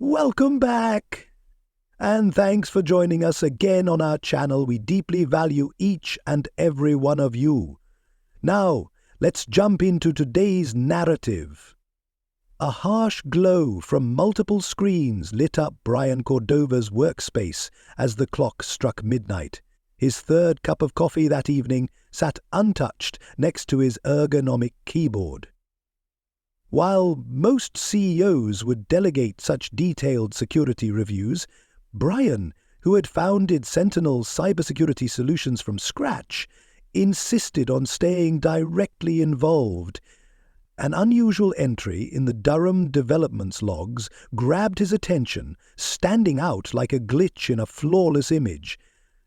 Welcome back! And thanks for joining us again on our channel. We deeply value each and every one of you. Now, let's jump into today's narrative. A harsh glow from multiple screens lit up Brian Cordova's workspace as the clock struck midnight. His third cup of coffee that evening sat untouched next to his ergonomic keyboard. While most CEOs would delegate such detailed security reviews, Brian, who had founded Sentinel's cybersecurity solutions from scratch, insisted on staying directly involved. An unusual entry in the Durham developments logs grabbed his attention, standing out like a glitch in a flawless image.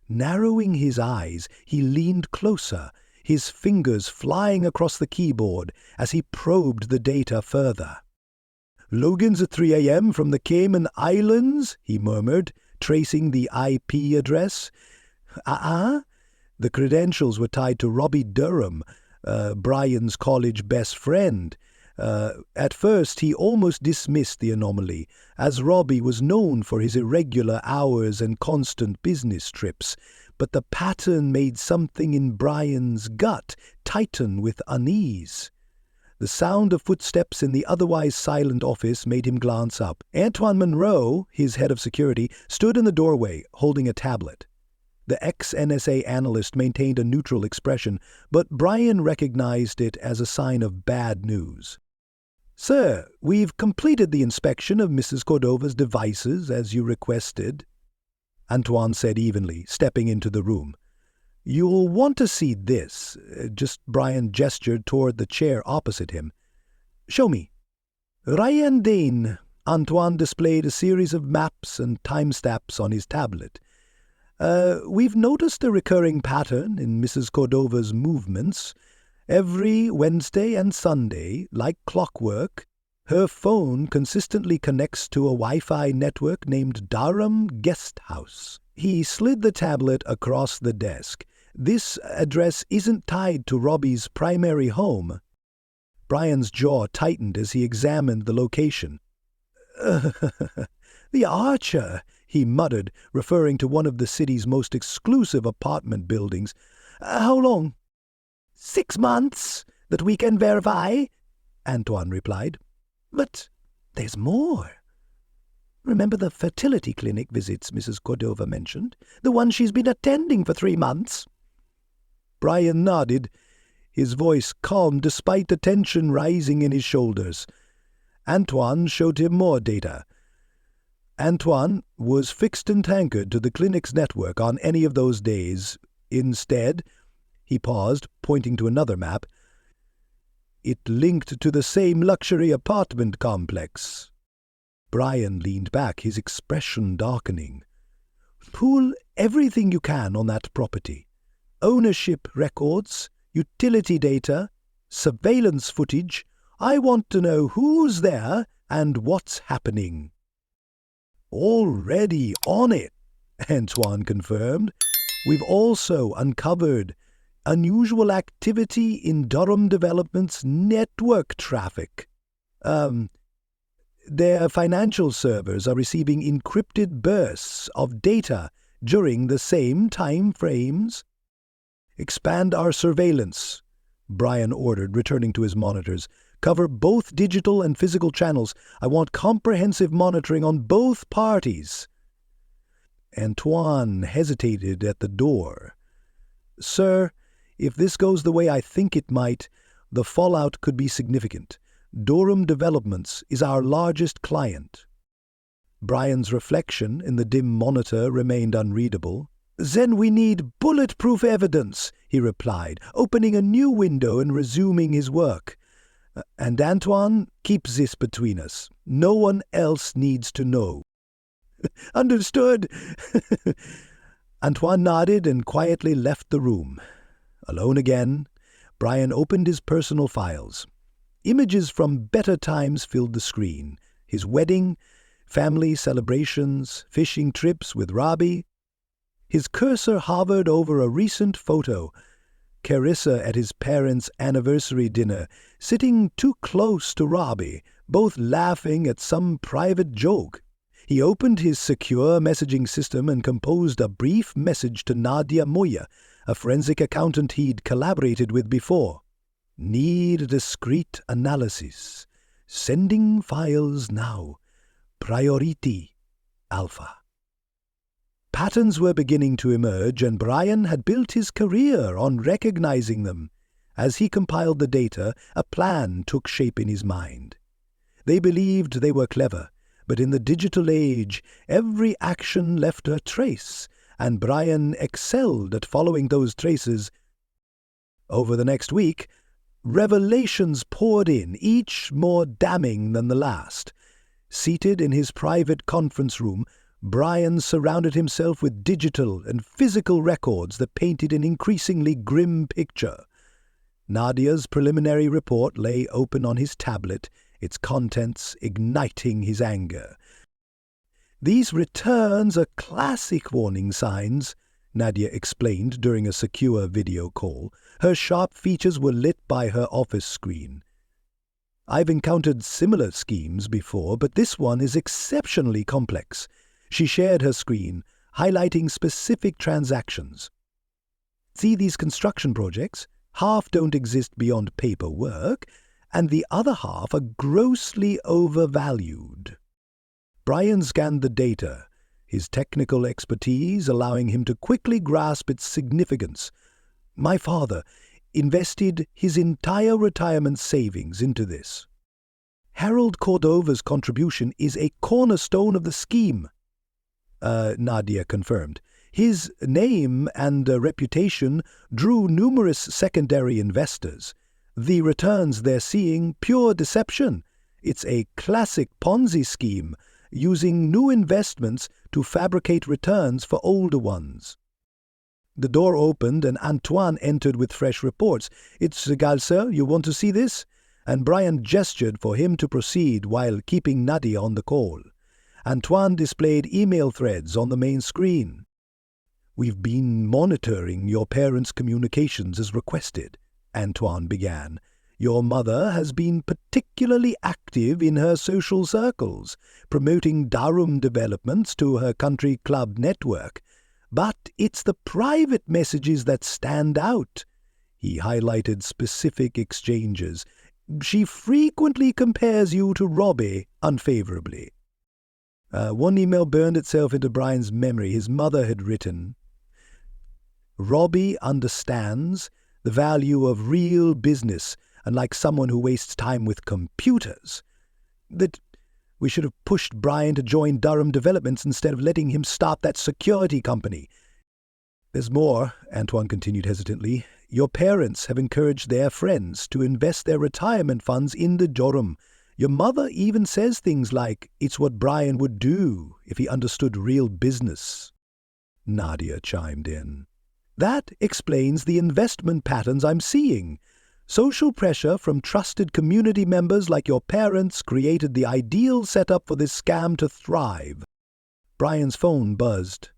Narrowing his eyes, he leaned closer, his fingers flying across the keyboard as he probed the data further. "Logins at 3 a.m. from the Cayman Islands," he murmured, tracing the IP address. The credentials were tied to Robbie Durham, Brian's college best friend. At first, he almost dismissed the anomaly, as Robbie was known for his irregular hours and constant business trips. But the pattern made something in Brian's gut tighten with unease. The sound of footsteps in the otherwise silent office made him glance up. Antoine Monroe, his head of security, stood in the doorway, holding a tablet. The ex-NSA analyst maintained a neutral expression, but Brian recognized it as a sign of bad news. "Sir, we've completed the inspection of Mrs. Cordova's devices, as you requested," Antoine said evenly, stepping into the room. "You'll want to see this." Brian gestured toward the chair opposite him. "Show me." Ryan Dane. Antoine displayed a series of maps and timestamps on his tablet. "We've noticed a recurring pattern in Mrs. Cordova's movements. Every Wednesday and Sunday, like clockwork, her phone consistently connects to a Wi-Fi network named Durham Guest House." He slid the tablet across the desk. "This address isn't tied to Robbie's primary home." Brian's jaw tightened as he examined the location. "The Archer," he muttered, referring to one of the city's most exclusive apartment buildings. "How long?" "6 months, that we can verify," Antoine replied. "But there's more. Remember the fertility clinic visits Mrs. Cordova mentioned? The one she's been attending for 3 months?" Brian nodded, his voice calm despite the tension rising in his shoulders. Antoine showed him more data. Antoine was fixed and anchored to the clinic's network on any of those days. Instead, he paused, pointing to another map, it linked to the same luxury apartment complex. Brian leaned back, his expression darkening. "Pull everything you can on that property. Ownership records, utility data, surveillance footage. I want to know who's there and what's happening." "Already on it," Antoine confirmed. "We've also uncovered unusual activity in Durham Development's network traffic. Their financial servers are receiving encrypted bursts of data during the same time frames." "Expand our surveillance," Brian ordered, returning to his monitors. "Cover both digital and physical channels. I want comprehensive monitoring on both parties." Antoine hesitated at the door. "Sir, if this goes the way I think it might, the fallout could be significant. Durham Developments is our largest client." Brian's reflection in the dim monitor remained unreadable. "Then we need bulletproof evidence," he replied, opening a new window and resuming his work. "And Antoine, keep this between us. No one else needs to know." "Understood." Antoine nodded and quietly left the room. Alone again, Brian opened his personal files. Images from better times filled the screen. His wedding, family celebrations, fishing trips with Robbie. His cursor hovered over a recent photo. Carissa at his parents' anniversary dinner, sitting too close to Robbie, both laughing at some private joke. He opened his secure messaging system and composed a brief message to Nadia Moya, a forensic accountant he'd collaborated with before. Need discrete analysis. Sending files now. Priority Alpha. Patterns were beginning to emerge, and Brian had built his career on recognizing them. As he compiled the data, a plan took shape in his mind. They believed they were clever, but in the digital age, every action left a trace, and Brian excelled at following those traces. Over the next week, revelations poured in, each more damning than the last. Seated in his private conference room, Brian surrounded himself with digital and physical records that painted an increasingly grim picture. Nadia's preliminary report lay open on his tablet, its contents igniting his anger. "These returns are classic warning signs," Nadia explained during a secure video call. Her sharp features were lit by her office screen. "I've encountered similar schemes before, but this one is exceptionally complex." She shared her screen, highlighting specific transactions. "See these construction projects? Half don't exist beyond paperwork, and the other half are grossly overvalued." Brian scanned the data, his technical expertise allowing him to quickly grasp its significance. "My father invested his entire retirement savings into this. Harold Cordova's contribution is a cornerstone of the scheme," Nadia confirmed. "His name and reputation drew numerous secondary investors. The returns they're seeing, pure deception. It's a classic Ponzi scheme, using new investments to fabricate returns for older ones." The door opened and Antoine entered with fresh reports. "It's Gal, sir. You want to see this?" And Brian gestured for him to proceed while keeping Nadia on the call. Antoine displayed email threads on the main screen. "We've been monitoring your parents' communications as requested," Antoine began. "Your mother has been particularly active in her social circles, promoting Durham developments to her country club network. But it's the private messages that stand out." He highlighted specific exchanges. "She frequently compares you to Robbie unfavorably." One email burned itself into Brian's memory. His mother had written, "Robbie understands the value of real business, unlike someone who wastes time with computers." That we should have pushed Brian to join Durham Developments instead of letting him start that security company. "There's more," Antoine continued hesitantly. "Your parents have encouraged their friends to invest their retirement funds in the Durham. Your mother even says things like, 'It's what Brian would do if he understood real business.'" Nadia chimed in. "That explains the investment patterns I'm seeing. Social pressure from trusted community members like your parents created the ideal setup for this scam to thrive." Brian's phone buzzed.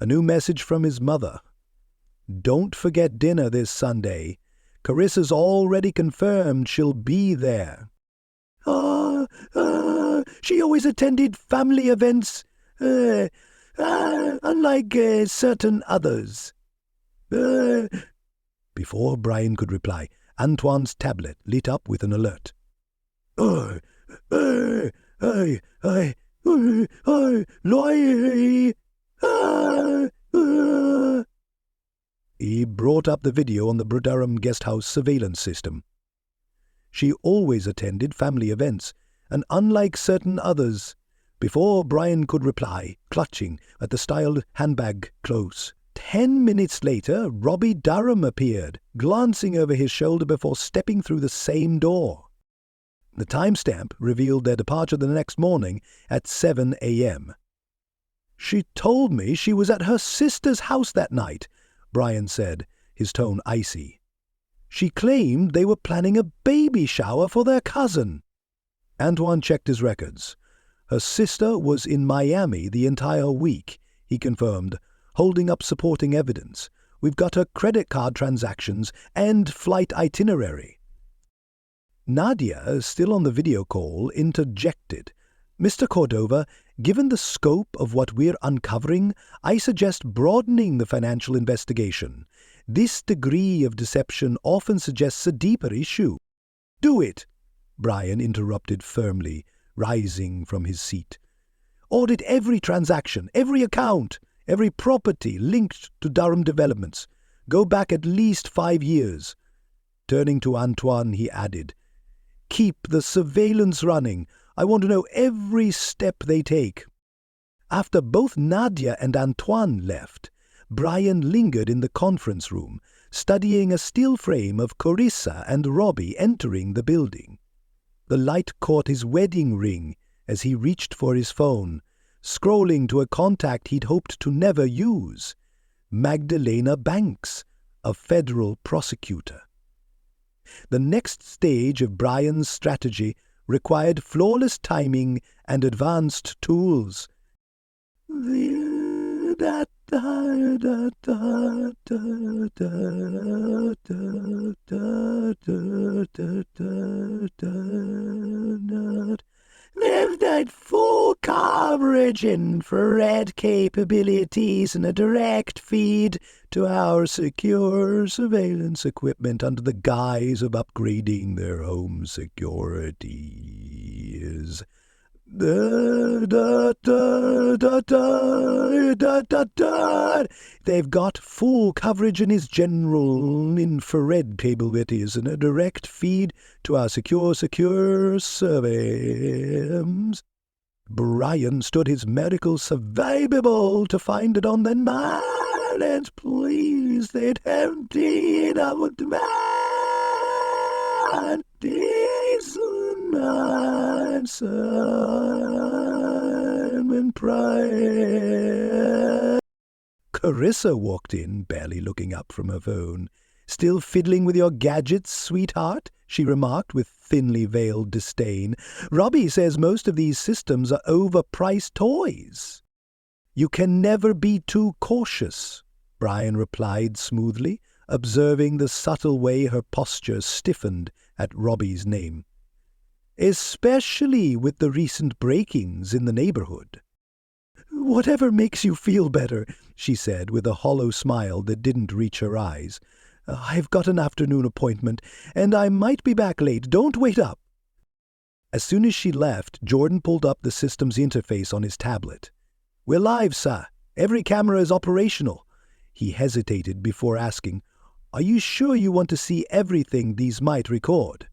A new message from his mother. "Don't forget dinner this Sunday. Carissa's already confirmed she'll be there." She always attended family events, unlike certain others." Before Brian could reply, Antoine's tablet lit up with an alert. He brought up the video on the Durham guest house surveillance system. "She always attended family events, and unlike certain others." Before Brian could reply, clutching at the styled handbag close, 10 minutes later, Robbie Durham appeared, glancing over his shoulder before stepping through the same door. The timestamp revealed their departure the next morning at 7 a.m. "She told me she was at her sister's house that night," Brian said, his tone icy. "She claimed they were planning a baby shower for their cousin." Antoine checked his records. "Her sister was in Miami the entire week," he confirmed, holding up supporting evidence. "We've got her credit card transactions and flight itinerary." Nadia, still on the video call, interjected. Mr. Cordova, given the scope of what we're uncovering, I suggest broadening the financial investigation. This degree of deception often suggests a deeper issue. Do it, Brian interrupted firmly, rising from his seat. Audit every transaction, every account, every property linked to Durham Developments. Go back at least 5 years. Turning to Antoine, he added, Keep the surveillance running. I want to know every step they take. After both Nadia and Antoine left, Brian lingered in the conference room, studying a still frame of Carissa and Robbie entering the building. The light caught his wedding ring as he reached for his phone, scrolling to a contact he'd hoped to never use, Magdalena Banks, a federal prosecutor. The next stage of Brian's strategy required flawless timing and advanced tools. They've got full coverage, infrared capabilities, and a direct feed to our secure surveillance equipment under the guise of upgrading their home securities. They've got full coverage in his general infrared capabilities and a direct feed to our secure surveillance. Brian stood his miracle survivable to find it on the mind, and please, they'd empty it out with man. Simon Price. Carissa walked in, barely looking up from her phone. Still fiddling with your gadgets, sweetheart? She remarked with thinly veiled disdain. Robbie says most of these systems are overpriced toys. You can never be too cautious, Brian replied smoothly, observing the subtle way her posture stiffened at Robbie's name. Especially with the recent break-ins in the neighborhood. Whatever makes you feel better, she said with a hollow smile that didn't reach her eyes. I've got an afternoon appointment, and I might be back late. Don't wait up. As soon as she left, Jordan pulled up the system's interface on his tablet. We're live, sir. Every camera is operational. He hesitated before asking, Are you sure you want to see everything these might record?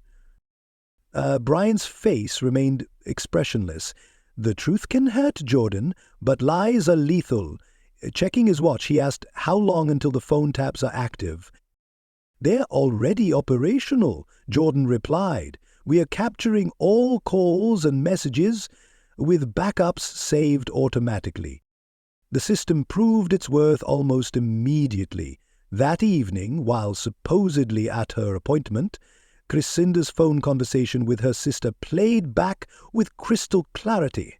Brian's face remained expressionless. The truth can hurt, Jordan, but lies are lethal. Checking his watch, he asked how long until the phone taps are active. They're already operational, Jordan replied. We are capturing all calls and messages with backups saved automatically. The system proved its worth almost immediately. That evening, while supposedly at her appointment, Crescinda's phone conversation with her sister played back with crystal clarity.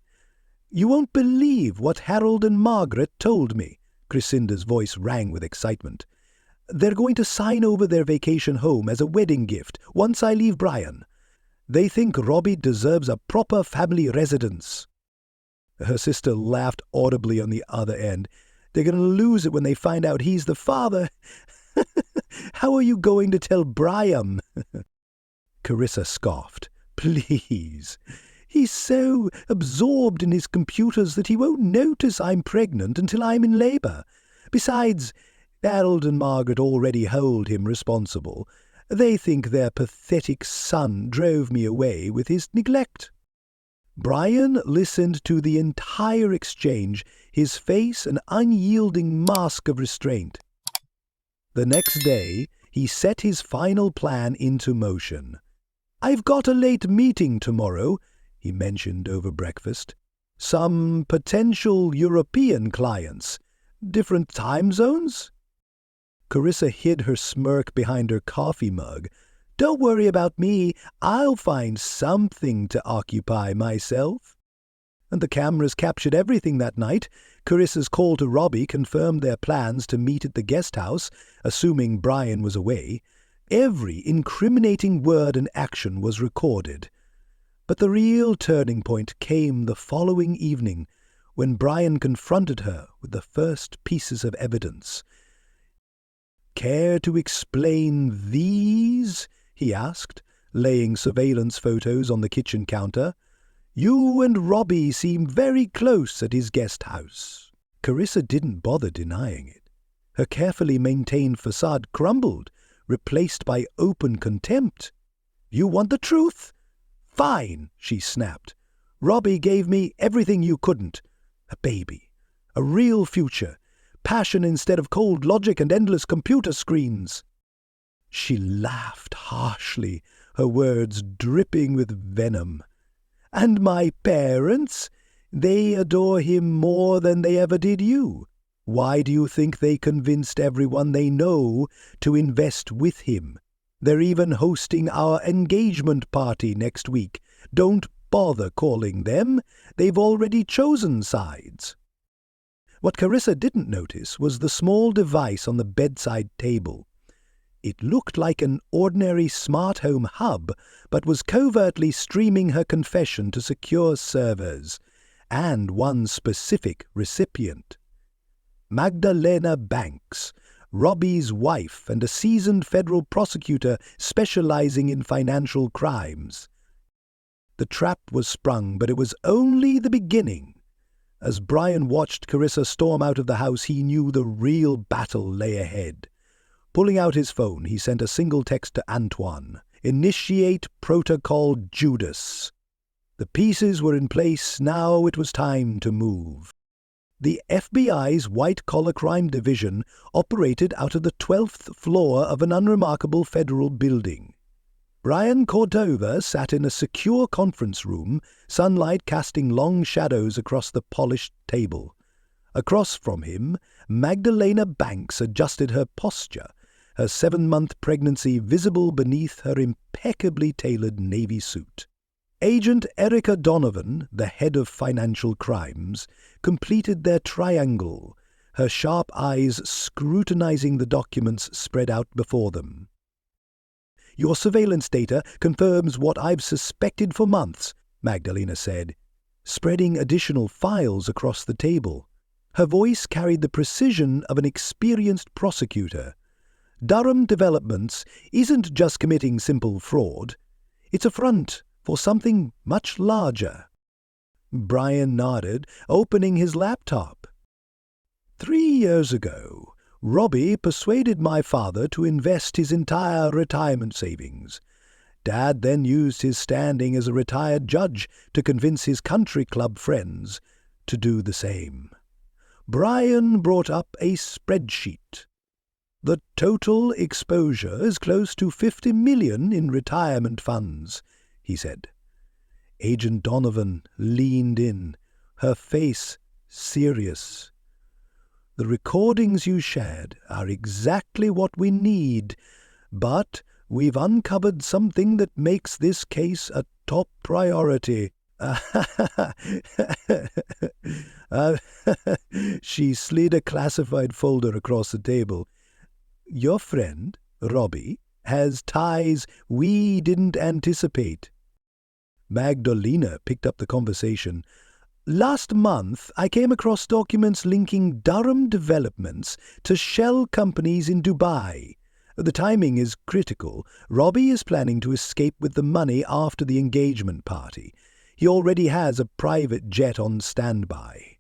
You won't believe what Harold and Margaret told me. Crescinda's voice rang with excitement. They're going to sign over their vacation home as a wedding gift once I leave Brian. They think Robbie deserves a proper family residence. Her sister laughed audibly on the other end. They're going to lose it when they find out he's the father. How are you going to tell Brian? Carissa scoffed. Please. He's so absorbed in his computers that he won't notice I'm pregnant until I'm in labor. Besides, Harold and Margaret already hold him responsible. They think their pathetic son drove me away with his neglect. Brian listened to the entire exchange, his face an unyielding mask of restraint. The next day, he set his final plan into motion. I've got a late meeting tomorrow, he mentioned over breakfast. Some potential European clients. Different time zones? Carissa hid her smirk behind her coffee mug. Don't worry about me. I'll find something to occupy myself. And the cameras captured everything that night. Carissa's call to Robbie confirmed their plans to meet at the guest house, assuming Brian was away. Every incriminating word and action was recorded. But the real turning point came the following evening, when Brian confronted her with the first pieces of evidence. "Care to explain these?" he asked, laying surveillance photos on the kitchen counter. "You and Robbie seem very close at his guest house." Carissa didn't bother denying it. Her carefully maintained facade crumbled, replaced by open contempt. "You want the truth? Fine," she snapped. "Robbie gave me everything you couldn't. A baby, a real future, passion instead of cold logic and endless computer screens." She laughed harshly, her words dripping with venom. "And my parents? They adore him more than they ever did you. Why do you think they convinced everyone they know to invest with him? They're even hosting our engagement party next week. Don't bother calling them. They've already chosen sides." What Carissa didn't notice was the small device on the bedside table. It looked like an ordinary smart home hub, but was covertly streaming her confession to secure servers, and one specific recipient. Magdalena Banks, Robbie's wife and a seasoned federal prosecutor specializing in financial crimes. The trap was sprung, but it was only the beginning. As Brian watched Carissa storm out of the house, he knew the real battle lay ahead. Pulling out his phone, he sent a single text to Antoine. "Initiate Protocol Judas." The pieces were in place, now it was time to move. The FBI's white-collar crime division operated out of the 12th floor of an unremarkable federal building. Brian Cordova sat in a secure conference room, sunlight casting long shadows across the polished table. Across from him, Magdalena Banks adjusted her posture, her 7-month pregnancy visible beneath her impeccably tailored navy suit. Agent Erica Donovan, the head of financial crimes, completed their triangle, her sharp eyes scrutinizing the documents spread out before them. "Your surveillance data confirms what I've suspected for months," Magdalena said, spreading additional files across the table. Her voice carried the precision of an experienced prosecutor. "Durham Developments isn't just committing simple fraud. It's a front for something much larger." Brian nodded, opening his laptop. 3 years ago, Robbie persuaded my father to invest his entire retirement savings. Dad then used his standing as a retired judge to convince his country club friends to do the same. Brian brought up a spreadsheet. "The total exposure is close to $50 million in retirement funds," he said. Agent Donovan leaned in, her face serious. "The recordings you shared are exactly what we need, but we've uncovered something that makes this case a top priority." She slid a classified folder across the table. "Your friend, Robbie, has ties we didn't anticipate." Magdalena picked up the conversation. "Last month, I came across documents linking Durham Developments to shell companies in Dubai. The timing is critical. Robbie is planning to escape with the money after the engagement party. He already has a private jet on standby."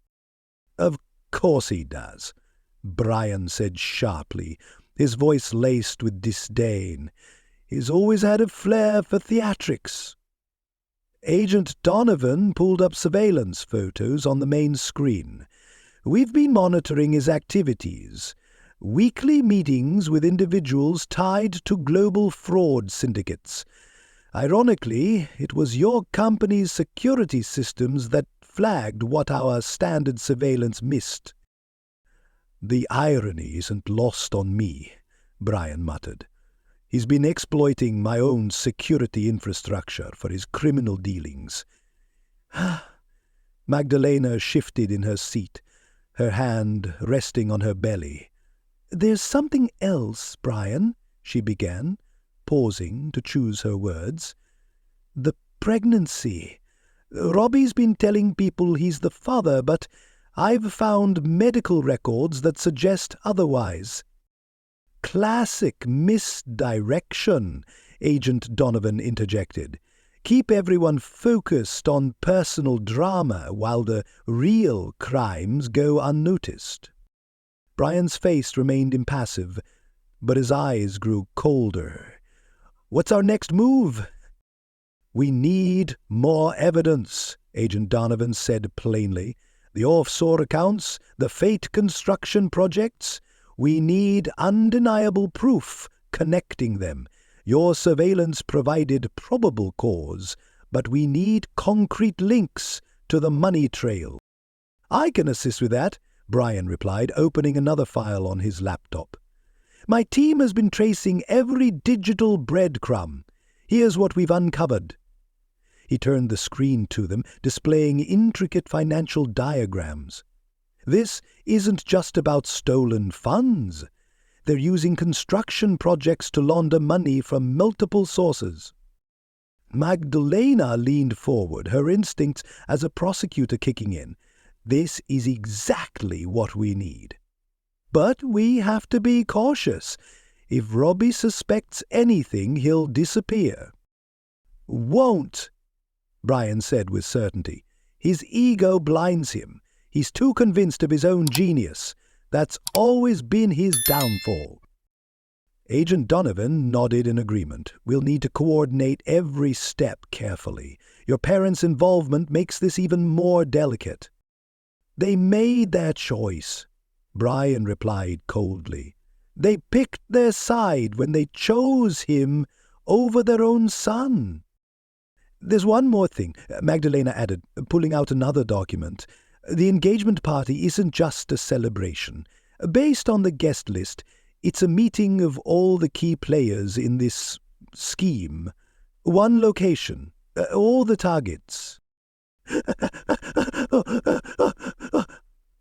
"Of course he does," Brian said sharply, his voice laced with disdain. "He's always had a flair for theatrics." Agent Donovan pulled up surveillance photos on the main screen. "We've been monitoring his activities. Weekly meetings with individuals tied to global fraud syndicates. Ironically, it was your company's security systems that flagged what our standard surveillance missed." "The irony isn't lost on me," Brian muttered. "He's been exploiting my own security infrastructure for his criminal dealings." Magdalena shifted in her seat, her hand resting on her belly. "There's something else, Brian," she began, pausing to choose her words. "The pregnancy. Robbie's been telling people he's the father, but I've found medical records that suggest otherwise." "Classic misdirection," Agent Donovan interjected. "Keep everyone focused on personal drama while the real crimes go unnoticed." Brian's face remained impassive, but his eyes grew colder. "What's our next move?" "We need more evidence," Agent Donovan said plainly. "The offshore accounts, the Fate construction projects, we need undeniable proof connecting them. Your surveillance provided probable cause, but we need concrete links to the money trail." "I can assist with that," Brian replied, opening another file on his laptop. "My team has been tracing every digital breadcrumb. Here's what we've uncovered." He turned the screen to them, displaying intricate financial diagrams. "This isn't just about stolen funds. They're using construction projects to launder money from multiple sources." Magdalena leaned forward, her instincts as a prosecutor kicking in. "This is exactly what we need. But we have to be cautious. If Robbie suspects anything, he'll disappear." "Won't," Brian said with certainty. "His ego blinds him. He's too convinced of his own genius. That's always been his downfall." Agent Donovan nodded in agreement. "We'll need to coordinate every step carefully. Your parents' involvement makes this even more delicate." "They made their choice," Brian replied coldly. "They picked their side when they chose him over their own son." "There's one more thing," Magdalena added, pulling out another document. "The engagement party isn't just a celebration. Based on the guest list, it's a meeting of all the key players in this scheme. One location, all the targets."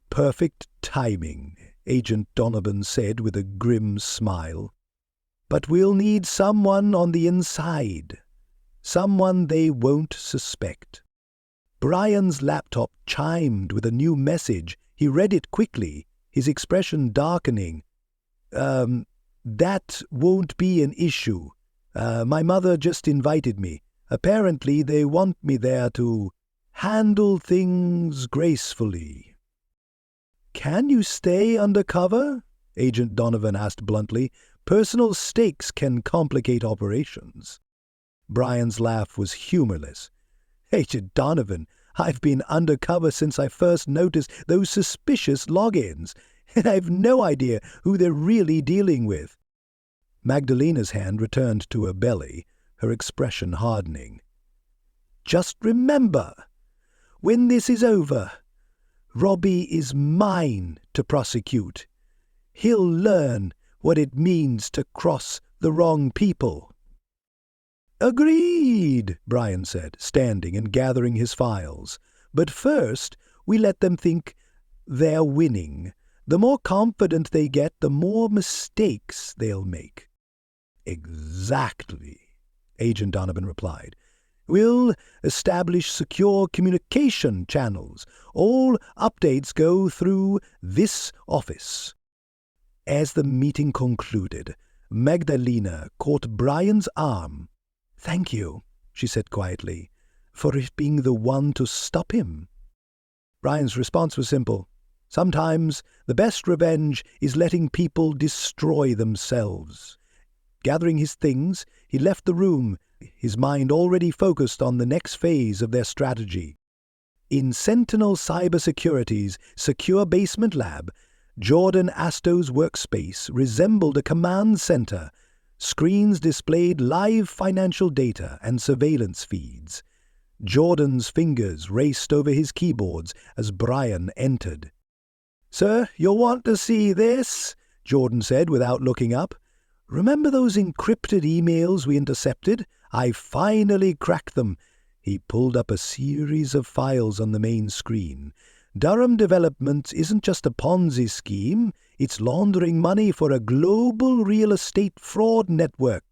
"Perfect timing," Agent Donovan said with a grim smile. "But we'll need someone on the inside. Someone they won't suspect." Brian's laptop chimed with a new message. He read it quickly, his expression darkening. "That won't be an issue. My mother just invited me. Apparently they want me there to handle things gracefully." "Can you stay undercover?" Agent Donovan asked bluntly. "Personal stakes can complicate operations." Brian's laugh was humorless. "Agent Donovan, I've been undercover since I first noticed those suspicious logins, and I've no idea who they're really dealing with." Magdalena's hand returned to her belly, her expression hardening. "Just remember, when this is over, Robbie is mine to prosecute. He'll learn what it means to cross the wrong people." "Agreed," Brian said, standing and gathering his files. "But first, we let them think they're winning. The more confident they get, the more mistakes they'll make." "Exactly," Agent Donovan replied. "We'll establish secure communication channels. All updates go through this office." As the meeting concluded, Magdalena caught Brian's arm. "Thank you," she said quietly, "for it being the one to stop him." Brian's response was simple. Sometimes the best revenge is letting people destroy themselves. Gathering his things, he left the room, his mind already focused on the next phase of their strategy. In Sentinel Cybersecurity's secure basement lab, Jordan Asto's workspace resembled a command center. Screens displayed live financial data and surveillance feeds. Jordan's fingers raced over his keyboards as Brian entered. "Sir, you'll want to see this," Jordan said without looking up. "Remember those encrypted emails we intercepted? I finally cracked them." He pulled up a series of files on the main screen. "Durham Development isn't just a Ponzi scheme. It's laundering money for a global real estate fraud network."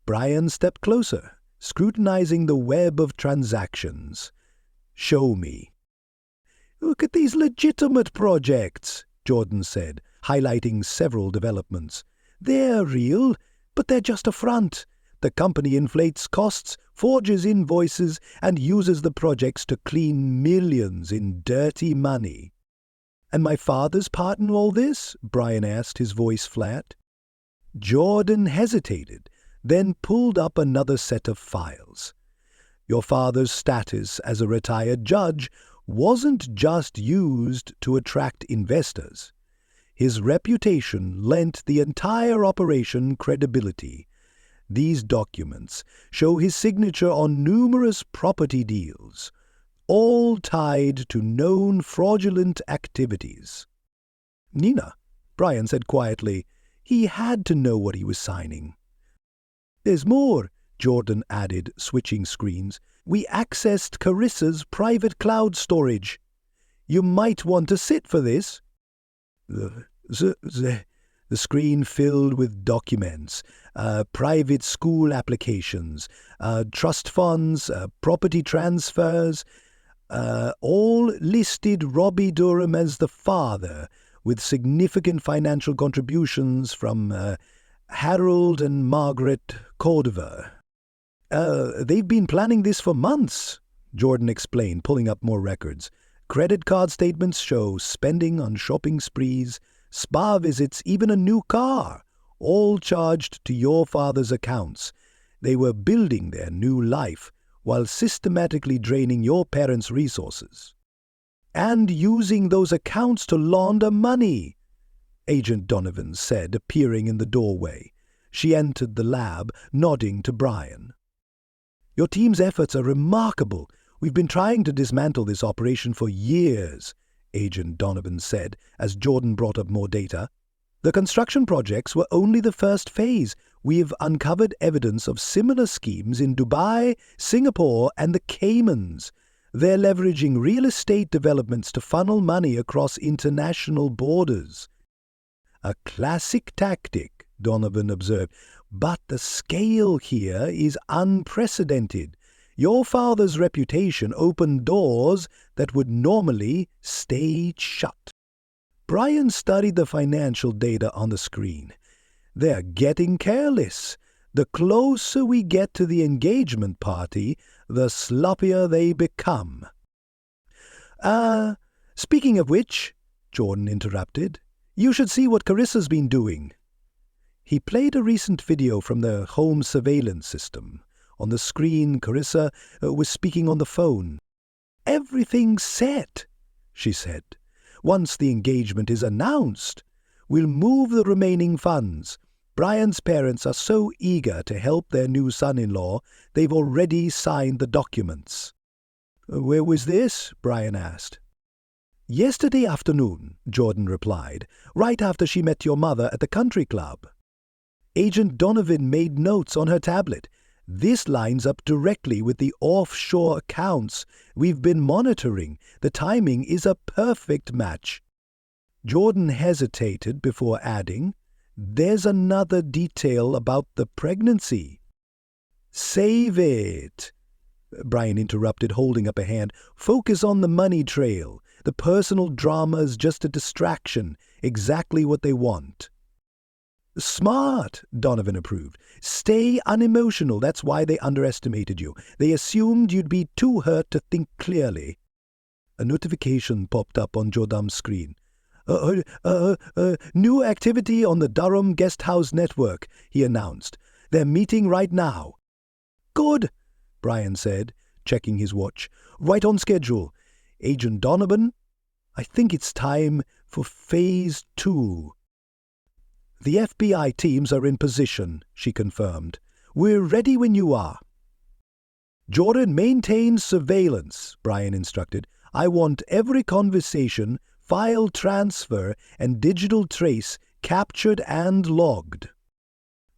Brian stepped closer, scrutinizing the web of transactions. "Show me." "Look at these legitimate projects," Jordan said, highlighting several developments. "They're real, but they're just a front. The company inflates costs, forges invoices, and uses the projects to clean millions in dirty money." "And my father's part in all this?" Brian asked, his voice flat. Jordan hesitated, then pulled up another set of files. "Your father's status as a retired judge wasn't just used to attract investors. His reputation lent the entire operation credibility. These documents show his signature on numerous property deals, all tied to known fraudulent activities." "Nina," Brian said quietly, "he had to know what he was signing." "There's more," Jordan added, switching screens. "We accessed Carissa's private cloud storage. You might want to sit for this." The screen filled with documents, private school applications, trust funds, property transfers, all listed Robbie Durham as the father, with significant financial contributions from Harold and Margaret Cordova. "They've been planning this for months," Jordan explained, pulling up more records. "Credit card statements show spending on shopping sprees, spa visits, even a new car, all charged to your father's accounts. They were building their new life while systematically draining your parents' resources. And using those accounts to launder money," Agent Donovan said, appearing in the doorway. She entered the lab, nodding to Brian. "Your team's efforts are remarkable. We've been trying to dismantle this operation for years," Agent Donovan said, as Jordan brought up more data. "The construction projects were only the first phase. We've uncovered evidence of similar schemes in Dubai, Singapore, and the Caymans. They're leveraging real estate developments to funnel money across international borders." "A classic tactic," Donovan observed, "but the scale here is unprecedented. Your father's reputation opened doors that would normally stay shut." Brian studied the financial data on the screen. "They're getting careless. The closer we get to the engagement party, the sloppier they become." Speaking of which," Jordan interrupted, "you should see what Carissa's been doing." He played a recent video from the home surveillance system. On the screen, Carissa was speaking on the phone. "Everything's set," she said. "Once the engagement is announced, we'll move the remaining funds. Brian's parents are so eager to help their new son-in-law, they've already signed the documents." "Where was this?" Brian asked. "Yesterday afternoon," Jordan replied, "right after she met your mother at the country club." Agent Donovan made notes on her tablet. "This lines up directly with the offshore accounts we've been monitoring. The timing is a perfect match." Jordan hesitated before adding, "There's another detail about the pregnancy." "Save it," Brian interrupted, holding up a hand. "Focus on the money trail. The personal drama's just a distraction, exactly what they want." "Smart," Donovan approved. "Stay unemotional. That's why they underestimated you. They assumed you'd be too hurt to think clearly." A notification popped up on Jordan's screen. New activity on the Durham Guesthouse Network," he announced. "They're meeting right now." "Good," Brian said, checking his watch. "Right on schedule. Agent Donovan, I think it's time for Phase 2. "The FBI teams are in position," she confirmed. "We're ready when you are." "Jordan, maintain surveillance," Brian instructed. "I want every conversation, file transfer, and digital trace captured and logged."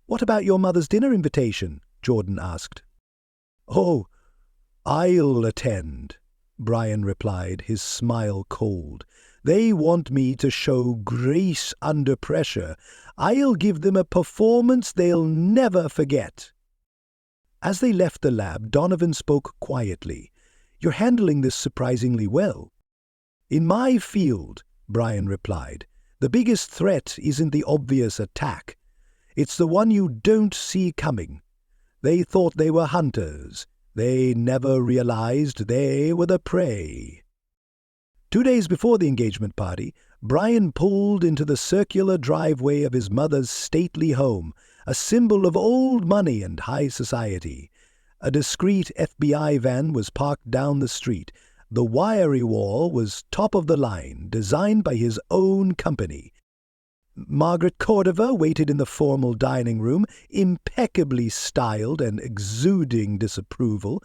"What about your mother's dinner invitation?" Jordan asked. "Oh, I'll attend," Brian replied, his smile cold. "They want me to show grace under pressure. I'll give them a performance they'll never forget." As they left the lab, Donovan spoke quietly. "You're handling this surprisingly well." "In my field," Brian replied, "the biggest threat isn't the obvious attack. It's the one you don't see coming. They thought they were hunters. They never realized they were the prey." 2 days before the engagement party, Brian pulled into the circular driveway of his mother's stately home, a symbol of old money and high society. A discreet FBI van was parked down the street. The wiry wall was top of the line, designed by his own company. Margaret Cordova waited in the formal dining room, impeccably styled and exuding disapproval.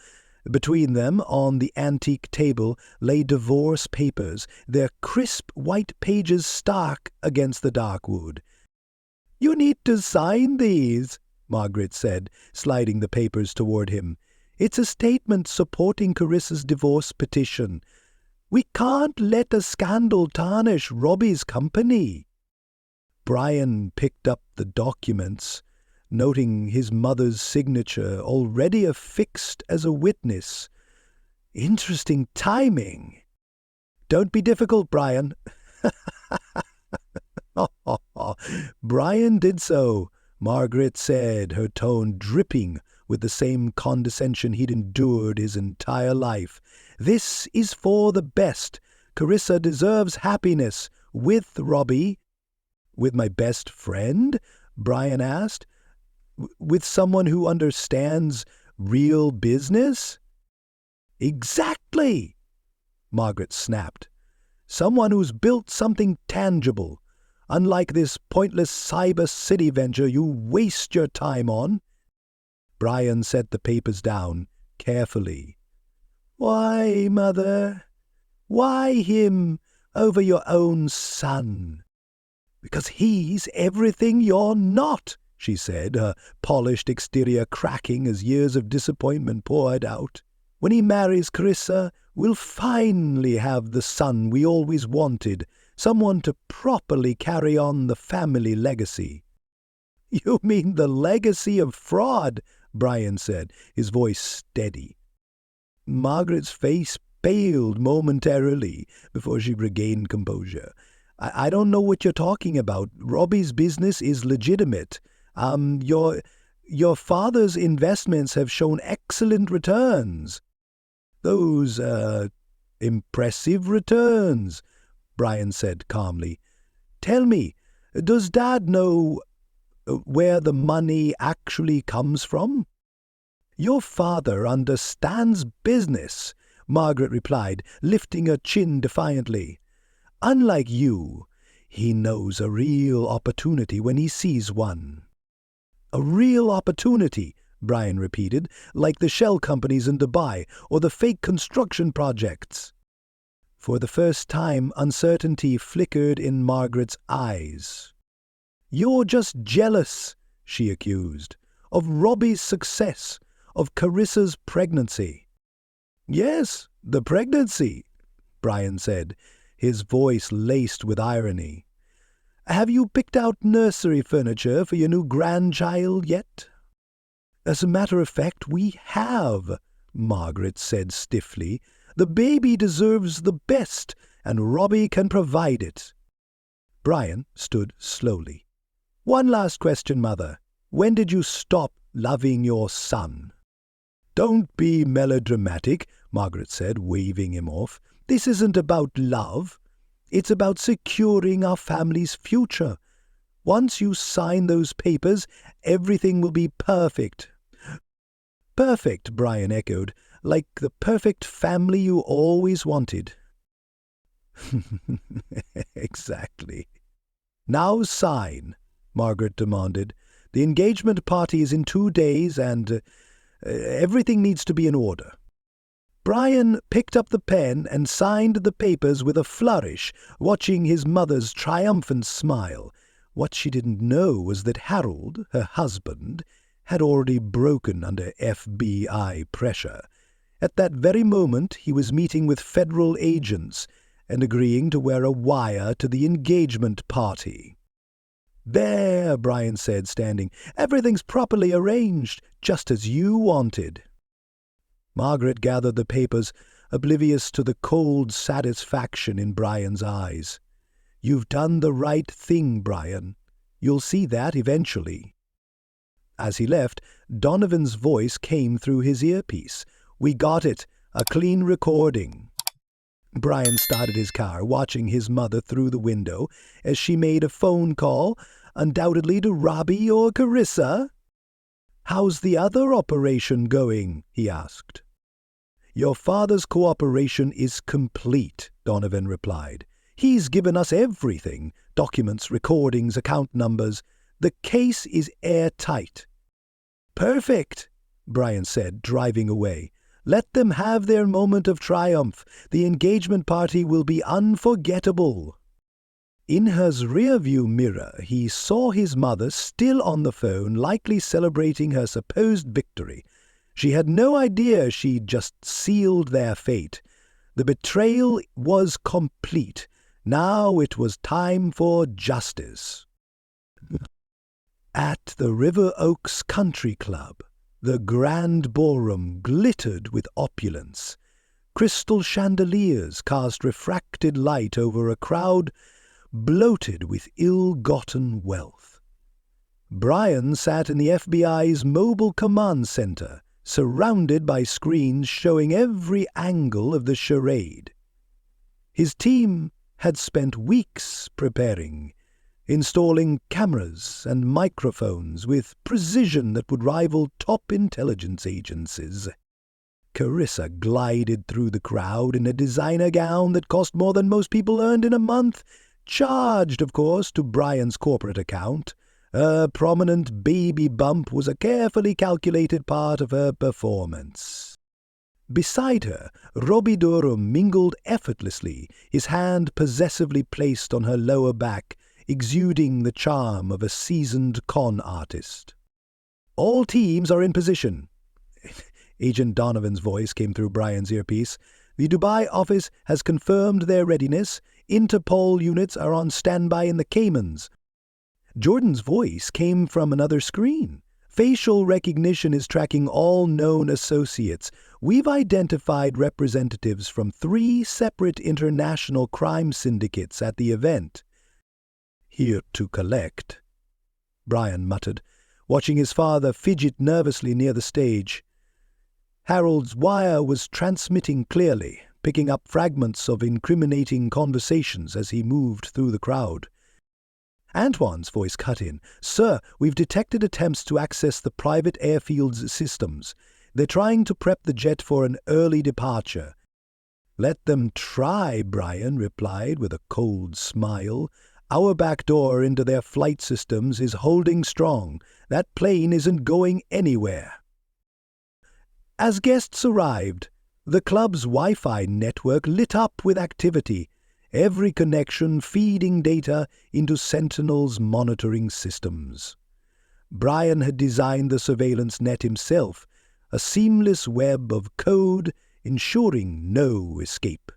Between them, on the antique table, lay divorce papers, their crisp white pages stark against the dark wood. "You need to sign these," Margaret said, sliding the papers toward him. "It's a statement supporting Carissa's divorce petition. We can't let a scandal tarnish Robbie's company." Brian picked up the documents, noting his mother's signature already affixed as a witness. Interesting timing. "Don't be difficult, Brian." Brian did so, Margaret said, her tone dripping with the same condescension he'd endured his entire life. "This is for the best. Carissa deserves happiness with Robbie." "With my best friend?" Brian asked. "With someone who understands real business?" "Exactly!" Margaret snapped. "Someone who's built something tangible, unlike this pointless cyber city venture you waste your time on." Brian set the papers down carefully. "Why, Mother? Why him over your own son?" "Because he's everything you're not," she said, her polished exterior cracking as years of disappointment poured out. "When he marries Carissa, we'll finally have the son we always wanted, someone to properly carry on the family legacy." "You mean the legacy of fraud," Brian said, his voice steady. Margaret's face paled momentarily before she regained composure. I don't know what you're talking about. Robbie's business is legitimate. Your father's investments have shown excellent returns." "Those, impressive returns," Brian said calmly. "Tell me, does Dad know where the money actually comes from?" "Your father understands business," Margaret replied, lifting her chin defiantly. "Unlike you, he knows a real opportunity when he sees one." "A real opportunity," Brian repeated, "like the shell companies in Dubai or the fake construction projects." For the first time, uncertainty flickered in Margaret's eyes. "You're just jealous," she accused, "of Robbie's success, of Carissa's pregnancy." "Yes, the pregnancy," Brian said, his voice laced with irony. "Have you picked out nursery furniture for your new grandchild yet?" "As a matter of fact, we have," Margaret said stiffly. "The baby deserves the best, and Robbie can provide it." Brian stood slowly. "One last question, Mother. When did you stop loving your son?" "Don't be melodramatic," Margaret said, waving him off. "This isn't about love. It's about securing our family's future. Once you sign those papers, everything will be perfect." "Perfect," Brian echoed, "like the perfect family you always wanted." "Exactly." "Now sign," Margaret demanded. "The engagement party is in 2 days, and everything needs to be in order." Brian picked up the pen and signed the papers with a flourish, watching his mother's triumphant smile. What she didn't know was that Harold, her husband, had already broken under FBI pressure. At that very moment he was meeting with federal agents and agreeing to wear a wire to the engagement party. "There," Brian said, standing. "Everything's properly arranged, just as you wanted." Margaret gathered the papers, oblivious to the cold satisfaction in Brian's eyes. "You've done the right thing, Brian. You'll see that eventually." As he left, Donovan's voice came through his earpiece. "We got it. A clean recording." Brian started his car, watching his mother through the window as she made a phone call, undoubtedly to Robbie or Carissa. "How's the other operation going?" he asked. "Your father's cooperation is complete," Donovan replied. "He's given us everything: documents, recordings, account numbers. The case is airtight." "Perfect," Brian said, driving away. "Let them have their moment of triumph. The engagement party will be unforgettable." In her rearview mirror, he saw his mother still on the phone, likely celebrating her supposed victory. She had no idea she'd just sealed their fate. The betrayal was complete. Now it was time for justice. At the River Oaks Country Club, the grand ballroom glittered with opulence. Crystal chandeliers cast refracted light over a crowd bloated with ill-gotten wealth. Brian sat in the FBI's mobile command center, surrounded by screens showing every angle of the charade. His team had spent weeks preparing, installing cameras and microphones with precision that would rival top intelligence agencies. Carissa glided through the crowd in a designer gown that cost more than most people earned in a month, charged, of course, to Brian's corporate account. A prominent baby bump was a carefully calculated part of her performance. Beside her, Robbie Durham mingled effortlessly, his hand possessively placed on her lower back, exuding the charm of a seasoned con artist. "All teams are in position." Agent Donovan's voice came through Brian's earpiece. "The Dubai office has confirmed their readiness. Interpol units are on standby in the Caymans." Jordan's voice came from another screen. "Facial recognition is tracking all known associates. We've identified representatives from 3 separate international crime syndicates at the event." "Here to collect," Brian muttered, watching his father fidget nervously near the stage. Harold's wire was transmitting clearly, picking up fragments of incriminating conversations as he moved through the crowd. Antoine's voice cut in. "Sir, we've detected attempts to access the private airfield's systems. They're trying to prep the jet for an early departure." "Let them try," Brian replied with a cold smile. "Our back door into their flight systems is holding strong. That plane isn't going anywhere." As guests arrived, the club's Wi-Fi network lit up with activity, every connection feeding data into Sentinel's monitoring systems. Brian had designed the surveillance net himself, a seamless web of code ensuring no escape.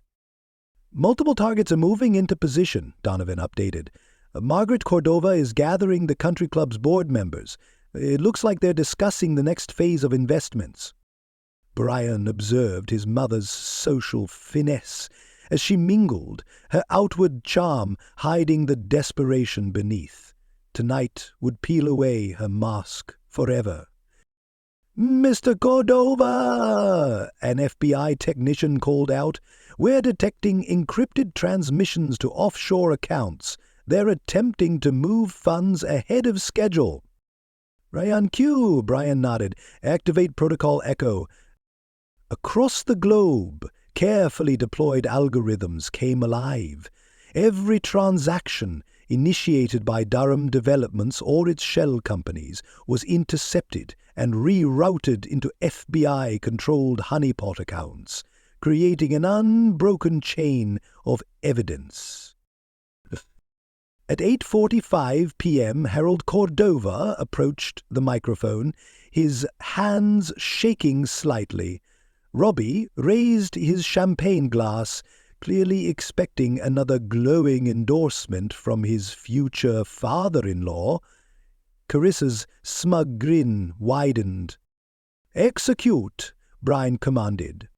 "Multiple targets are moving into position," Donovan updated. "Margaret Cordova is gathering the country club's board members. It looks like they're discussing the next phase of investments." Brian observed his mother's social finesse as she mingled, her outward charm hiding the desperation beneath. Tonight would peel away her mask forever. "Mr. Cordova!" an FBI technician called out. "We're detecting encrypted transmissions to offshore accounts. They're attempting to move funds ahead of schedule." "On cue," Brian nodded. "Activate Protocol Echo." Across the globe, carefully deployed algorithms came alive. Every transaction initiated by Durham Developments or its shell companies was intercepted and rerouted into FBI-controlled honeypot accounts, creating an unbroken chain of evidence. At 8:45 p.m., Harold Cordova approached the microphone, his hands shaking slightly. Robbie raised his champagne glass, clearly expecting another glowing endorsement from his future father-in-law. Carissa's smug grin widened. "Execute," Brian commanded.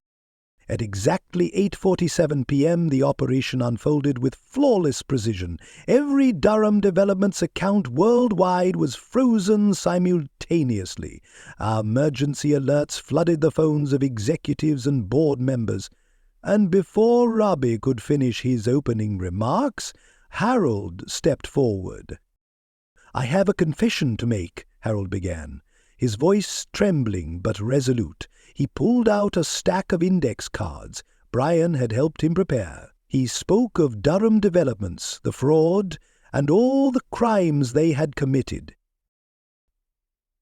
At exactly 8:47 p.m., the operation unfolded with flawless precision. Every Durham Developments account worldwide was frozen simultaneously. Our emergency alerts flooded the phones of executives and board members. And before Robbie could finish his opening remarks, Harold stepped forward. "I have a confession to make," Harold began, his voice trembling but resolute. He pulled out a stack of index cards Brian had helped him prepare. He spoke of Durham Developments, the fraud, and all the crimes they had committed.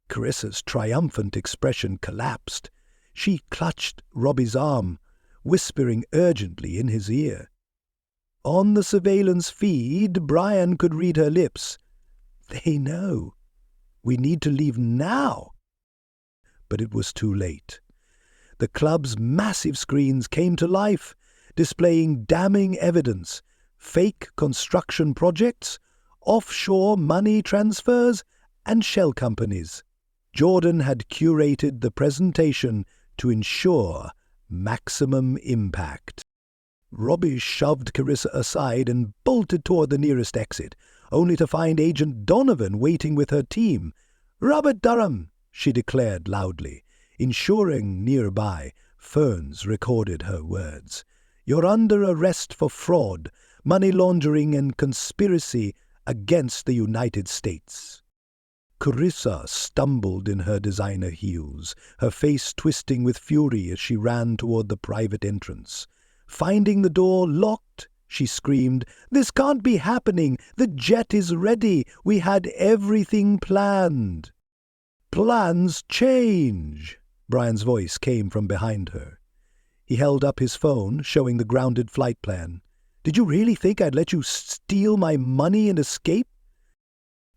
Carissa's triumphant expression collapsed. She clutched Robbie's arm, whispering urgently in his ear. On the surveillance feed, Brian could read her lips. "They know. We need to leave now." But it was too late. The club's massive screens came to life, displaying damning evidence: fake construction projects, offshore money transfers, and shell companies. Jordan had curated the presentation to ensure maximum impact. Robbie shoved Carissa aside and bolted toward the nearest exit, only to find Agent Donovan waiting with her team. "Robert Durham," she declared loudly. Ensuring nearby, Ferns recorded her words. "You're under arrest for fraud, money laundering, and conspiracy against the United States." Carissa stumbled in her designer heels, her face twisting with fury as she ran toward the private entrance. Finding the door locked, she screamed, "This can't be happening! The jet is ready! We had everything planned!" "Plans change!" Brian's voice came from behind her. He held up his phone, showing the grounded flight plan. "Did you really think I'd let you steal my money and escape?"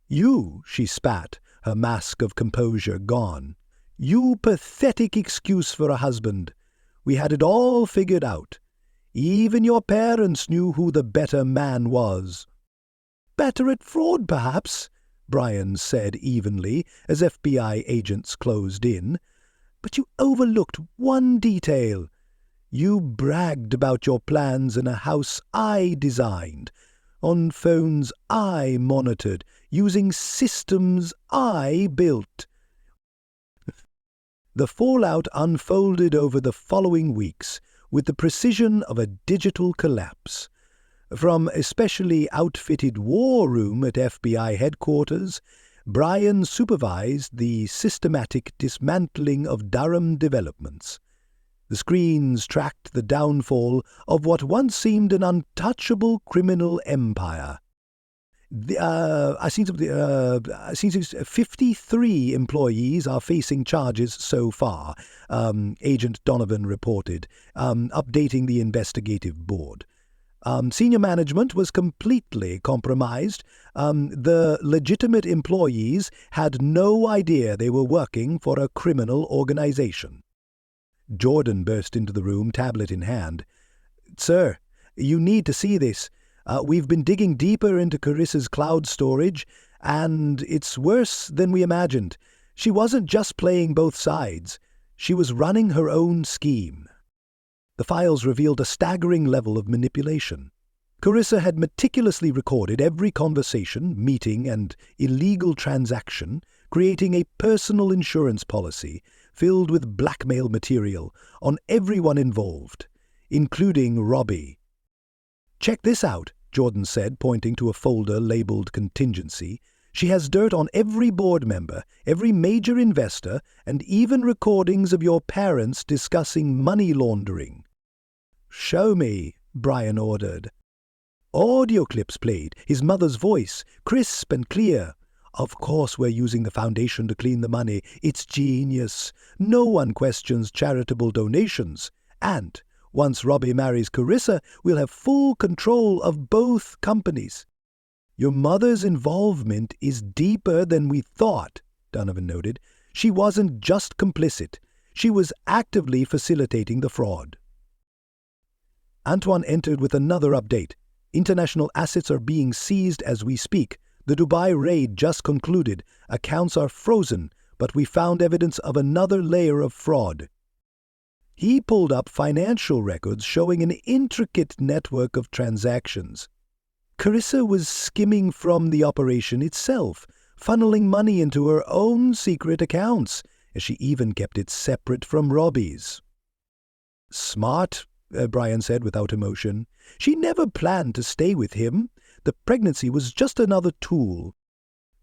"You," she spat, her mask of composure gone. "You pathetic excuse for a husband. We had it all figured out. Even your parents knew who the better man was." "Better at fraud, perhaps," Brian said evenly, as FBI agents closed in. "But you overlooked one detail. You bragged about your plans in a house I designed, on phones I monitored, using systems I built." The fallout unfolded over the following weeks with the precision of a digital collapse. From a specially outfitted war room at FBI headquarters, Brian supervised the systematic dismantling of Durham Developments. The screens tracked the downfall of what once seemed an untouchable criminal empire. I think 53 employees are facing charges so far, Agent Donovan reported, updating the investigative board. Senior management was completely compromised. The legitimate employees had no idea they were working for a criminal organization. Jordan burst into the room, tablet in hand. "Sir, you need to see this. We've been digging deeper into Carissa's cloud storage, and it's worse than we imagined. She wasn't just playing both sides. She was running her own scheme." The files revealed a staggering level of manipulation. Carissa had meticulously recorded every conversation, meeting, and illegal transaction, creating a personal insurance policy filled with blackmail material on everyone involved, including Robbie. "Check this out," Jordan said, pointing to a folder labeled Contingency. "She has dirt on every board member, every major investor, and even recordings of your parents discussing money laundering." "Show me," Brian ordered. Audio clips played, his mother's voice, crisp and clear. "Of course we're using the foundation to clean the money. It's genius. No one questions charitable donations. And once Robbie marries Carissa, we'll have full control of both companies." "Your mother's involvement is deeper than we thought," Donovan noted. "She wasn't just complicit. She was actively facilitating the fraud." Antoine entered with another update. International assets are being seized as we speak. The Dubai raid just concluded. Accounts are frozen, but we found evidence of another layer of fraud. He pulled up financial records showing an intricate network of transactions. Carissa was skimming from the operation itself, funneling money into her own secret accounts, as she even kept it separate from Robbie's. Smart, Brian said without emotion. She never planned to stay with him. The pregnancy was just another tool.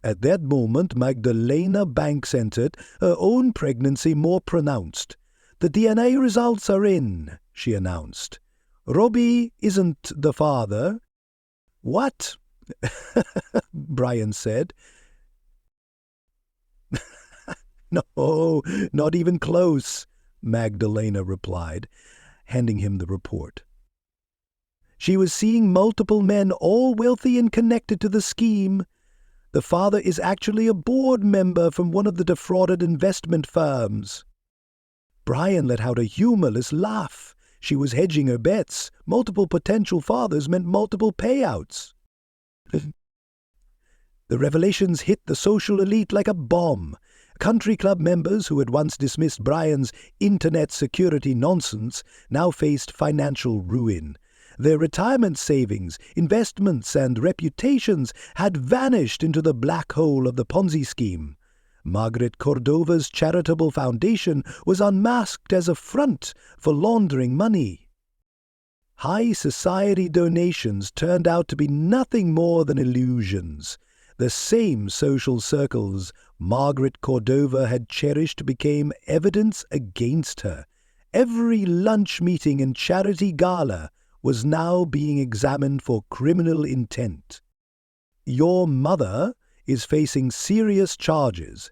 At that moment, Magdalena Banks entered, her own pregnancy more pronounced. The DNA results are in, she announced. Robbie isn't the father. What? Brian said. No, not even close, Magdalena replied, handing him the report. She was seeing multiple men, all wealthy and connected to the scheme. The father is actually a board member from one of the defrauded investment firms. Brian let out a humorless laugh. She was hedging her bets. Multiple potential fathers meant multiple payouts. The revelations hit the social elite like a bomb. Country club members who had once dismissed Brian's internet security nonsense now faced financial ruin. Their retirement savings, investments, and reputations had vanished into the black hole of the Ponzi scheme. Margaret Cordova's charitable foundation was unmasked as a front for laundering money. High society donations turned out to be nothing more than illusions. The same social circles Margaret Cordova had cherished became evidence against her. Every lunch meeting and charity gala was now being examined for criminal intent. Your mother is facing serious charges,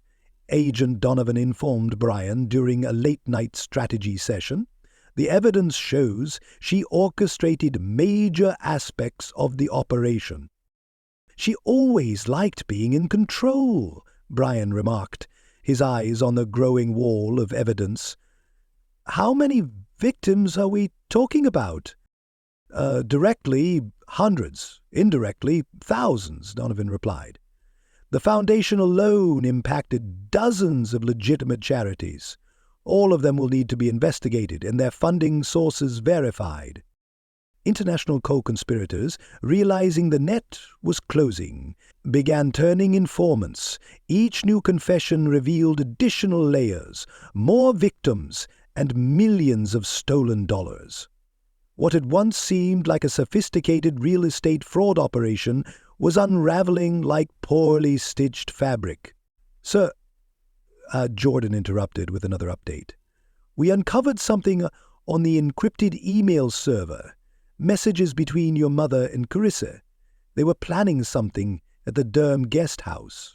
Agent Donovan informed Brian during a late-night strategy session. The evidence shows she orchestrated major aspects of the operation. She always liked being in control, Brian remarked, his eyes on the growing wall of evidence. How many victims are we talking about? Directly, hundreds. Indirectly, thousands, Donovan replied. The foundation alone impacted dozens of legitimate charities. All of them will need to be investigated and their funding sources verified. International co-conspirators, realizing the net was closing, began turning informants. Each new confession revealed additional layers, more victims, and millions of stolen dollars. What had once seemed like a sophisticated real estate fraud operation was unraveling like poorly stitched fabric. Sir, Jordan interrupted with another update. We uncovered something on the encrypted email server. Messages between your mother and Carissa. They were planning something at the Durham guest house.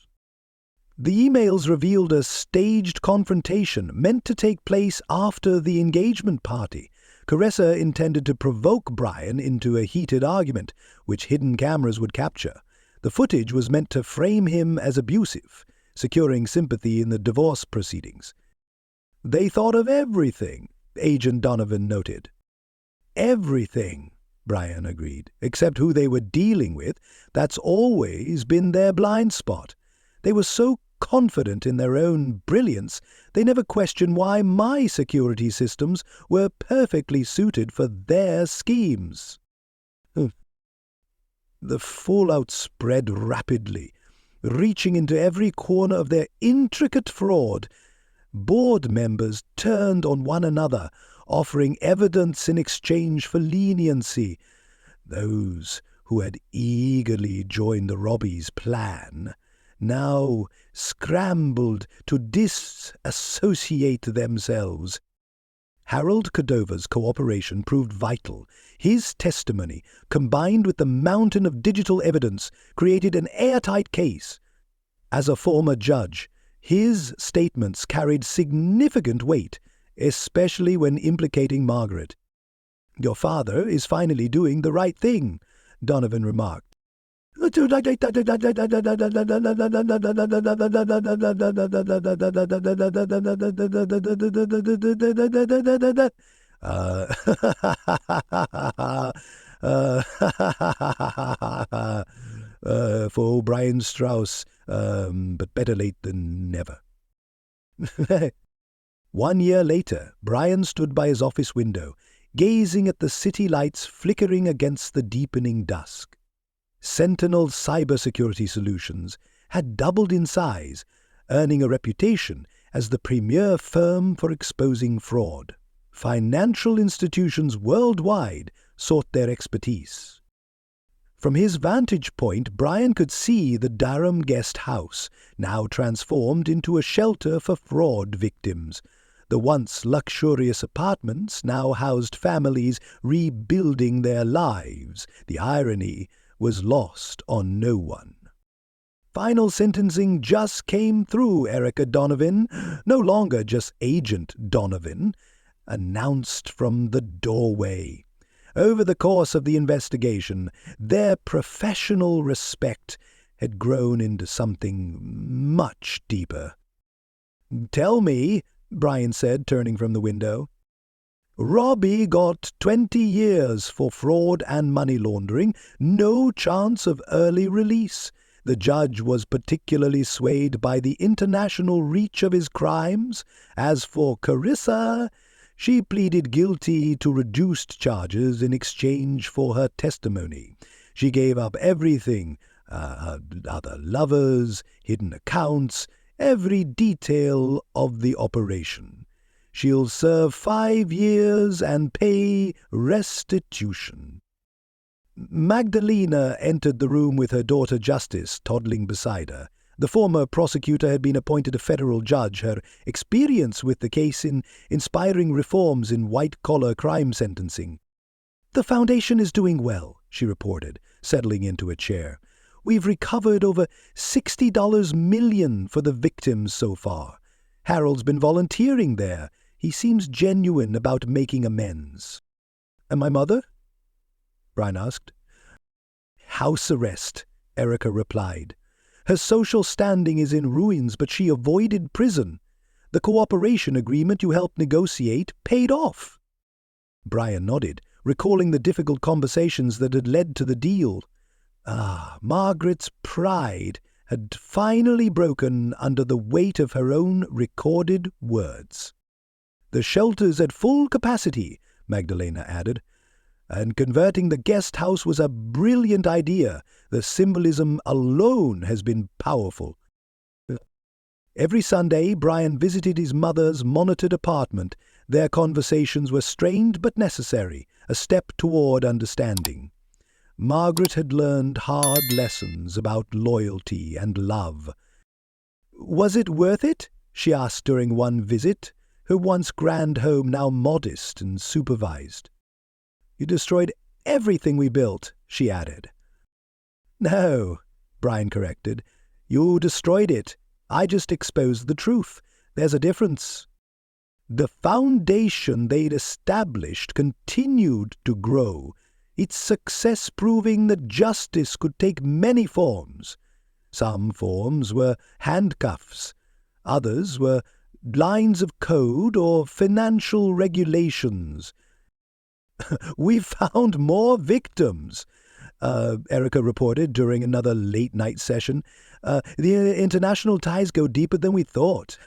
The emails revealed a staged confrontation meant to take place after the engagement party. Carissa intended to provoke Brian into a heated argument, which hidden cameras would capture. The footage was meant to frame him as abusive, securing sympathy in the divorce proceedings. They thought of everything, Agent Donovan noted. Everything, Brian agreed, except who they were dealing with. That's always been their blind spot. They were so confident in their own brilliance, they never questioned why my security systems were perfectly suited for their schemes. The fallout spread rapidly, reaching into every corner of their intricate fraud. Board members turned on one another, offering evidence in exchange for leniency. Those who had eagerly joined the Robbies' plan now scrambled to disassociate themselves. Harold Cordova's cooperation proved vital. His testimony, combined with the mountain of digital evidence, created an airtight case. As a former judge, his statements carried significant weight, especially when implicating Margaret. Your father is finally doing the right thing, Donovan remarked. Uh, for O'Brien Strauss, but better late than never. 1 year later, Brian stood by his office window, gazing at the city lights flickering against the deepening dusk. Sentinel Cybersecurity Solutions had doubled in size, earning a reputation as the premier firm for exposing fraud. Financial institutions worldwide sought their expertise. From his vantage point, Brian could see the Durham Guest House, now transformed into a shelter for fraud victims. The once luxurious apartments now housed families rebuilding their lives. The irony was lost on no one. Final sentencing just came through. Erica Donovan, no longer just Agent Donovan, announced from the doorway. Over the course of the investigation, their professional respect had grown into something much deeper. "Tell me," Brian said, turning from the window. "Robbie got 20 years for fraud and money laundering, no chance of early release. The judge was particularly swayed by the international reach of his crimes. As for Carissa, she pleaded guilty to reduced charges in exchange for her testimony. She gave up everything, her other lovers, hidden accounts, every detail of the operation. She'll serve 5 years and pay restitution." Magdalena entered the room with her daughter Justice toddling beside her. The former prosecutor had been appointed a federal judge, her experience with the case in inspiring reforms in white-collar crime sentencing. "The Foundation is doing well," she reported, settling into a chair. "We've recovered over $60 million for the victims so far. Harold's been volunteering there. He seems genuine about making amends." "And my mother?" Brian asked. "House arrest," Erica replied. "Her social standing is in ruins, but she avoided prison. The cooperation agreement you helped negotiate paid off." Brian nodded, recalling the difficult conversations that had led to the deal. Margaret's pride had finally broken under the weight of her own recorded words. "The shelter's at full capacity," Magdalena added. "And converting the guest house was a brilliant idea. The symbolism alone has been powerful." Every Sunday, Brian visited his mother's monitored apartment. Their conversations were strained but necessary, a step toward understanding. Margaret had learned hard lessons about loyalty and love. "Was it worth it?" she asked during one visit, her once grand home now modest and supervised. "You destroyed everything we built," she added. "No," Brian corrected. "You destroyed it. I just exposed the truth. There's a difference." The foundation they'd established continued to grow, its success proving that justice could take many forms. Some forms were handcuffs, others were lines of code or financial regulations. "We found more victims," Erica reported during another late-night session. "The international ties go deeper than we thought."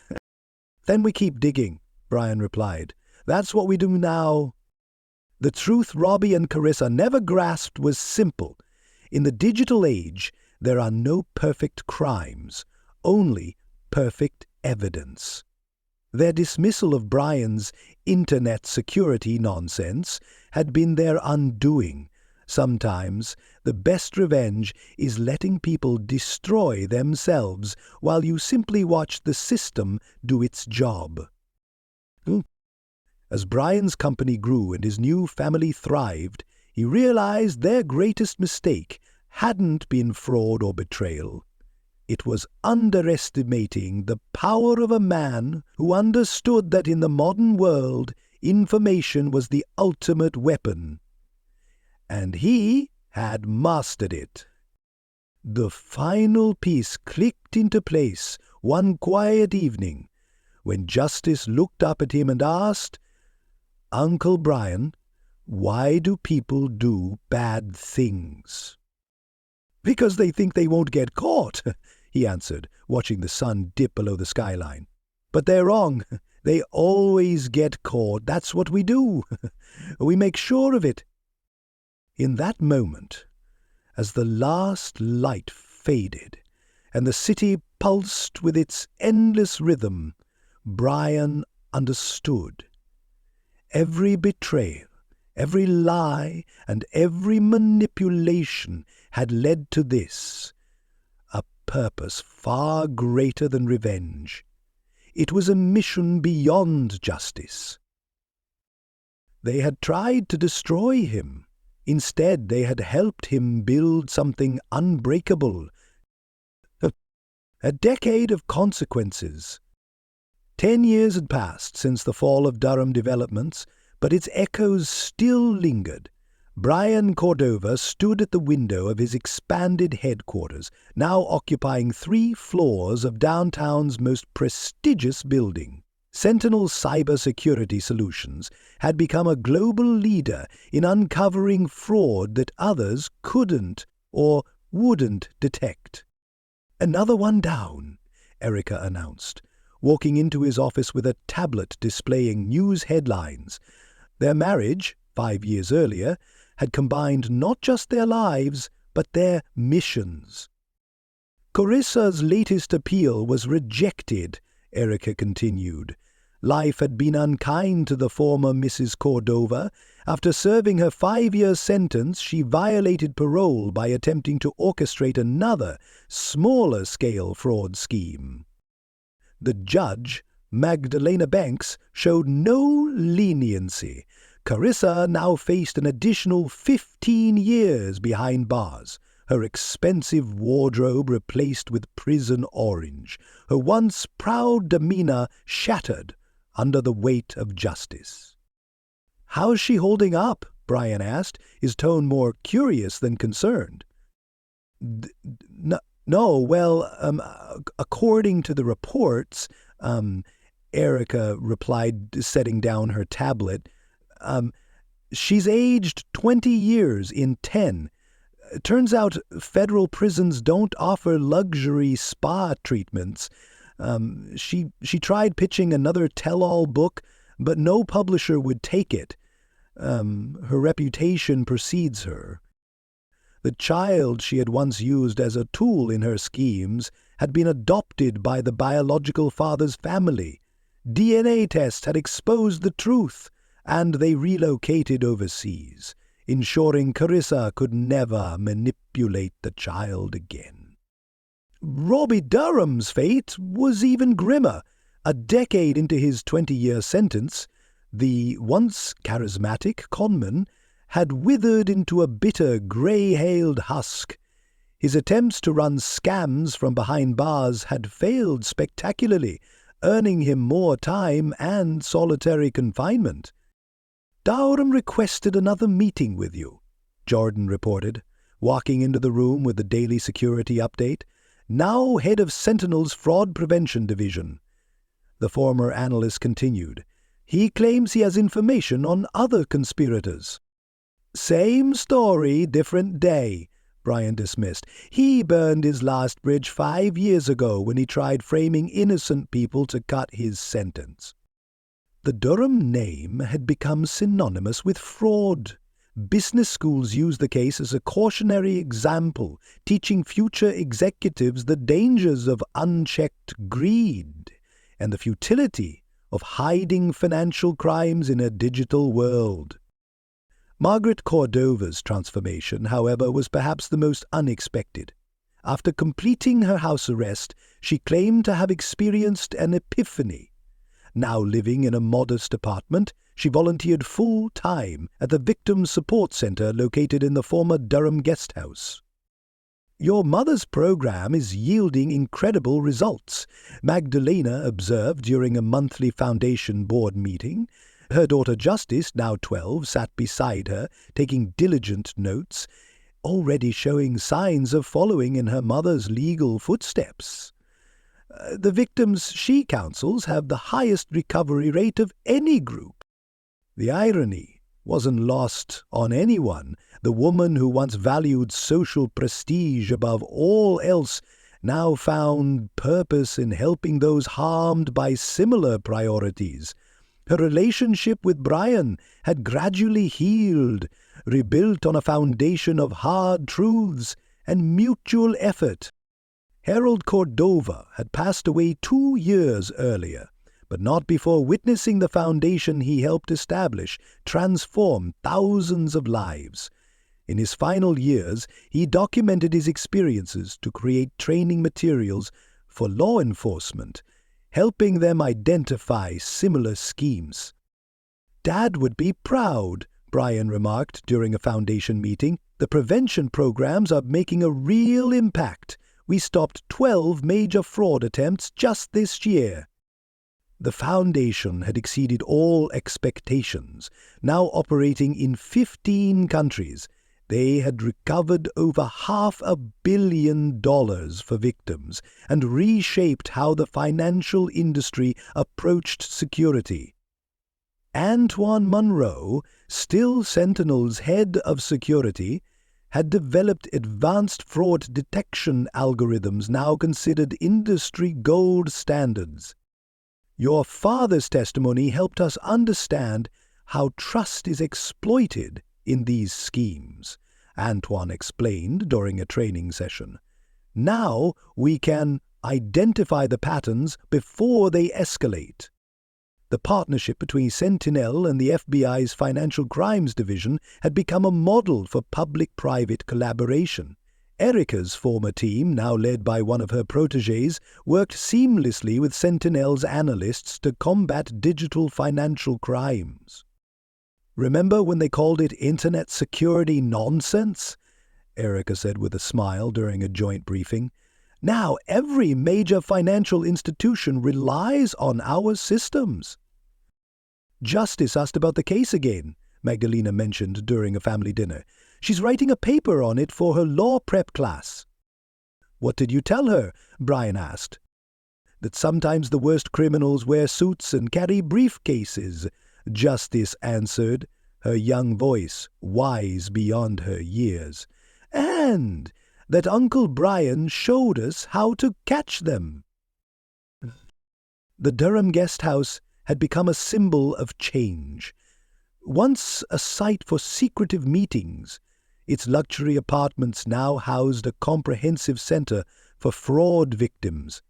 "Then we keep digging," Brian replied. "That's what we do now." The truth Robbie and Carissa never grasped was simple. In the digital age, there are no perfect crimes, only perfect evidence. Their dismissal of Brian's internet security nonsense had been their undoing. Sometimes the best revenge is letting people destroy themselves while you simply watch the system do its job. As Brian's company grew and his new family thrived, he realized their greatest mistake hadn't been fraud or betrayal. It was underestimating the power of a man who understood that in the modern world, information was the ultimate weapon. And he had mastered it. The final piece clicked into place one quiet evening when Justice looked up at him and asked, "Uncle Brian, why do people do bad things?" "Because they think they won't get caught," he answered, watching the sun dip below the skyline. "But they're wrong. They always get caught. That's what we do. We make sure of it." In that moment, as the last light faded and the city pulsed with its endless rhythm, Brian understood. Every betrayal, every lie, and every manipulation had led to this, a purpose far greater than revenge. It was a mission beyond justice. They had tried to destroy him. Instead, they had helped him build something unbreakable. A decade of consequences. 10 years had passed since the fall of Durham Developments, but its echoes still lingered. Brian Cordova stood at the window of his expanded headquarters, now occupying 3 floors of downtown's most prestigious building. Sentinel Cybersecurity Solutions had become a global leader in uncovering fraud that others couldn't or wouldn't detect. "Another one down," Erica announced, walking into his office with a tablet displaying news headlines. Their marriage, 5 years earlier, had combined not just their lives, but their missions. "Carissa's latest appeal was rejected," Erica continued. "Life had been unkind to the former Mrs. Cordova. After serving her 5-year sentence, she violated parole by attempting to orchestrate another, smaller-scale fraud scheme. The judge, Magdalena Banks, showed no leniency. Carissa now faced an additional 15 years behind bars, her expensive wardrobe replaced with prison orange, her once proud demeanor shattered under the weight of justice. "How's she holding up?" Brian asked, his tone more curious than concerned. No, well, according to the reports," Erica replied, setting down her tablet, "she's aged 20 years in 10. Turns out federal prisons don't offer luxury spa treatments. She tried pitching another tell-all book, but no publisher would take it. Her reputation precedes her. The child she had once used as a tool in her schemes had been adopted by the biological father's family. DNA tests had exposed the truth, and they relocated overseas, ensuring Carissa could never manipulate the child again. Robbie Durham's fate was even grimmer. A decade into his 20-year sentence, the once charismatic conman had withered into a bitter, grey-haled husk. His attempts to run scams from behind bars had failed spectacularly, earning him more time and solitary confinement. "Durham requested another meeting with you," Jordan reported, walking into the room with the daily security update, "now head of Sentinel's Fraud Prevention Division." The former analyst continued, "He claims he has information on other conspirators." "Same story, different day," Brian dismissed. "He burned his last bridge 5 years ago when he tried framing innocent people to cut his sentence." The Durham name had become synonymous with fraud. Business schools used the case as a cautionary example, teaching future executives the dangers of unchecked greed and the futility of hiding financial crimes in a digital world. Margaret Cordova's transformation, however, was perhaps the most unexpected. After completing her house arrest, she claimed to have experienced an epiphany. Now living in a modest apartment, she volunteered full-time at the Victim Support Center located in the former Durham Guest House. "Your mother's program is yielding incredible results," Magdalena observed during a monthly Foundation board meeting. Her daughter Justice, now 12, sat beside her, taking diligent notes, already showing signs of following in her mother's legal footsteps. "The victims she counsels have the highest recovery rate of any group." The irony wasn't lost on anyone. The woman who once valued social prestige above all else now found purpose in helping those harmed by similar priorities. Her relationship with Brian had gradually healed, rebuilt on a foundation of hard truths and mutual effort. Harold Cordova had passed away 2 years earlier, but not before witnessing the foundation he helped establish transform thousands of lives. In his final years, he documented his experiences to create training materials for law enforcement, helping them identify similar schemes. "Dad would be proud," Brian remarked during a foundation meeting. "The prevention programs are making a real impact. We stopped 12 major fraud attempts just this year." The foundation had exceeded all expectations. Now operating in 15 countries, they had recovered over $500 million for victims and reshaped how the financial industry approached security. Antoine Monroe, still Sentinel's head of security, had developed advanced fraud detection algorithms now considered industry gold standards. "Your father's testimony helped us understand how trust is exploited in these schemes," Antoine explained during a training session. "Now we can identify the patterns before they escalate." The partnership between Sentinel and the FBI's Financial Crimes Division had become a model for public-private collaboration. Erica's former team, now led by one of her protégés, worked seamlessly with Sentinel's analysts to combat digital financial crimes. "Remember when they called it internet security nonsense?" Erica said with a smile during a joint briefing. "Now every major financial institution relies on our systems." Justice asked about the case again, Magdalena mentioned during a family dinner. "She's writing a paper on it for her law prep class." "What did you tell her?" Brian asked. "That sometimes the worst criminals wear suits and carry briefcases," Justice answered, her young voice wise beyond her years. "And that Uncle Brian showed us how to catch them." The Durham Guest House had become a symbol of change. Once a site for secretive meetings, its luxury apartments now housed a comprehensive center for fraud victims.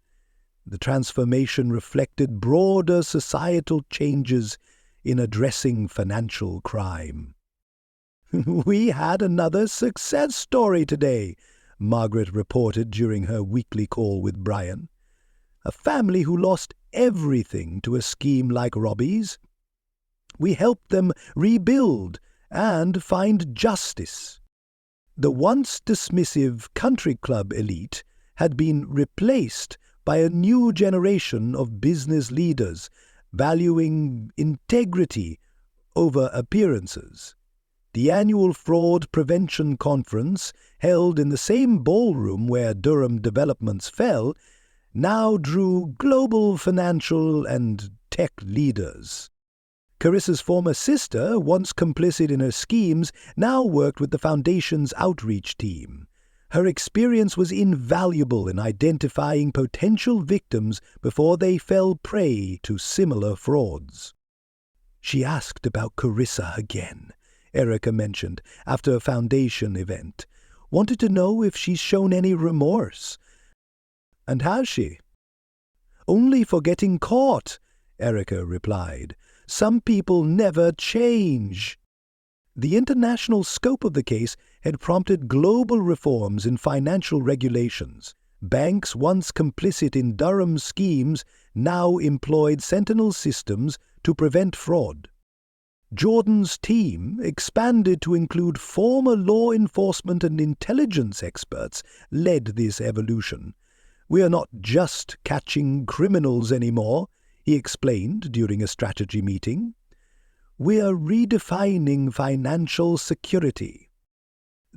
The transformation reflected broader societal changes in addressing financial crime. "We had another success story today," Margaret reported during her weekly call with Brian. "A family who lost everything to a scheme like Robbie's. We helped them rebuild and find justice. The once dismissive country club elite had been replaced by a new generation of business leaders valuing integrity over appearances. The annual Fraud Prevention Conference, held in the same ballroom where Durham developments fell, now drew global financial and tech leaders. Carissa's former sister, once complicit in her schemes, now worked with the Foundation's outreach team. Her experience was invaluable in identifying potential victims before they fell prey to similar frauds. "She asked about Carissa again," Erica mentioned after a Foundation event. "Wanted to know if she's shown any remorse." "And has she?" "Only for getting caught," Erica replied. "Some people never change." The international scope of the case had prompted global reforms in financial regulations. Banks once complicit in Durham's schemes now employed Sentinel systems to prevent fraud. Jordan's team, expanded to include former law enforcement and intelligence experts, led this evolution. "We are not just catching criminals anymore," he explained during a strategy meeting. "We are redefining financial security."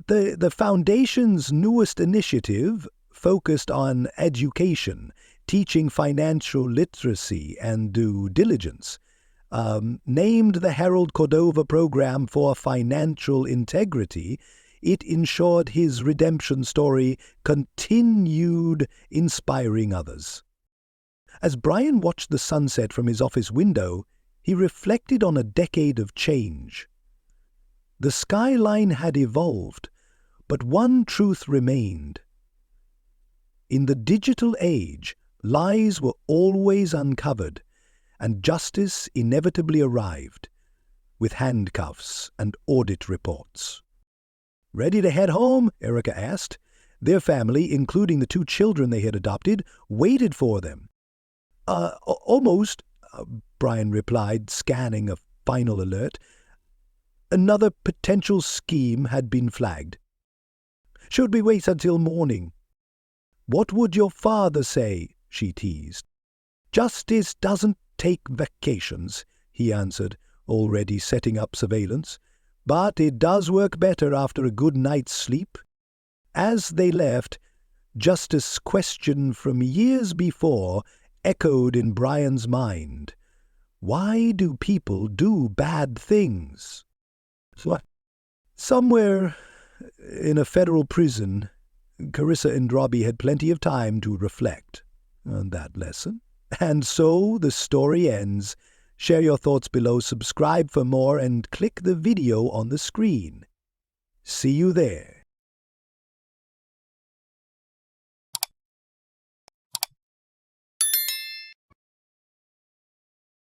The Foundation's newest initiative focused on education, teaching financial literacy and due diligence. named the Harold Cordova program for financial integrity, it ensured his redemption story continued inspiring others. As Brian watched the sunset from his office window, he reflected on a decade of change. The skyline had evolved, but one truth remained. In the digital age, lies were always uncovered, and justice inevitably arrived, with handcuffs and audit reports. "Ready to head home?" Erica asked. Their family, including the 2 children they had adopted, waited for them. Almost," Brian replied, scanning a final alert. Another potential scheme had been flagged. "Should we wait until morning?" "What would your father say?" she teased. "Justice doesn't take vacations," he answered, already setting up surveillance. "But it does work better after a good night's sleep." As they left, Justice's question from years before echoed in Brian's mind. Why do people do bad things? Somewhere in a federal prison, Carissa and Robbie had plenty of time to reflect on that lesson. And so the story ends. Share your thoughts below, subscribe for more, and click the video on the screen. See you there.